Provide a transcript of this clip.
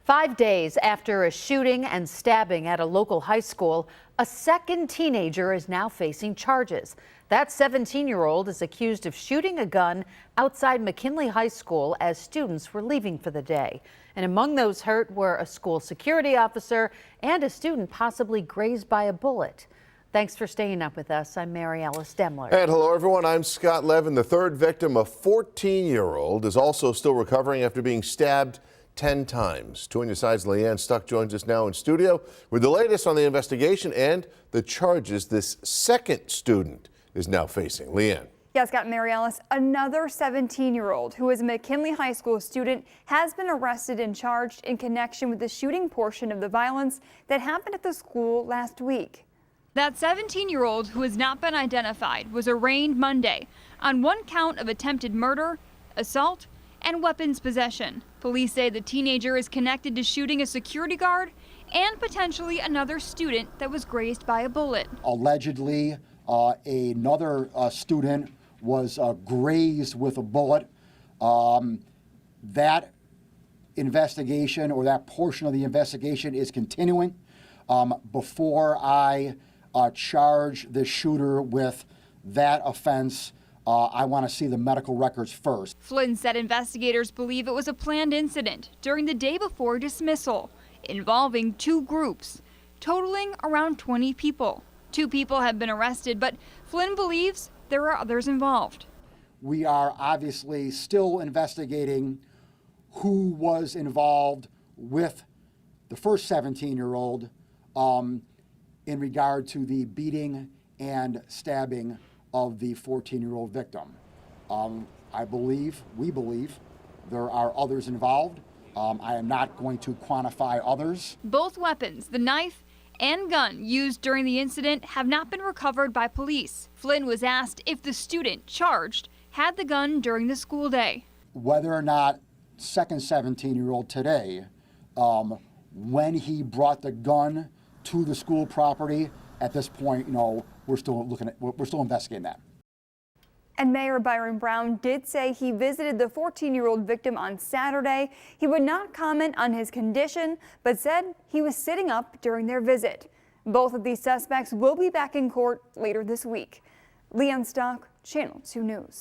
5 days after a shooting and stabbing at a local high school, a second teenager is now facing charges. That 17-year-old is accused of shooting a gun outside McKinley High School as students were leaving for the day. And among those hurt were a school security officer and a student possibly grazed by a bullet. Thanks for staying up with us. I'm Mary Alice Demler. And hello, everyone. I'm Scott Levin. The third victim, a 14-year-old, is also still recovering after being stabbed 10 times. 2 on your sides, Leanne Stuck joins us now in studio with the latest on the investigation and the charges this second student is now facing. Leanne. Yes, Scott, Mary Alice, another 17-year-old who is a McKinley High School student has been arrested and charged in connection with the shooting portion of the violence that happened at the school last week. That 17-year-old who has not been identified was arraigned Monday on one count of attempted murder, assault, and weapons possession. Police say the teenager is connected to shooting a security guard and potentially another student that was grazed by a bullet. Allegedly, another student was grazed with a bullet. That investigation, or that portion of the investigation, is continuing. Before I charge the shooter with that offense, I want to see the medical records first. Flynn said investigators believe it was a planned incident during the day before dismissal, involving two groups, totaling around 20 people. 2 people have been arrested, but Flynn believes there are others involved. We are obviously still investigating who was involved with the first 17-year-old in regard to the beating and stabbing of the 14-year-old victim. We believe there are others involved. I am not going to quantify others. Both weapons, the knife and gun used during the incident, have not been recovered by police. Flynn was asked if the student charged had the gun during the school day. Whether or not second 17-year-old today, when he brought the gun to the school property, at this point, we're still investigating that. And Mayor Byron Brown did say he visited the 14-year-old victim on Saturday. He would not comment on his condition, but said he was sitting up during their visit. Both of these suspects will be back in court later this week. Leanne Stock, Channel 2 News.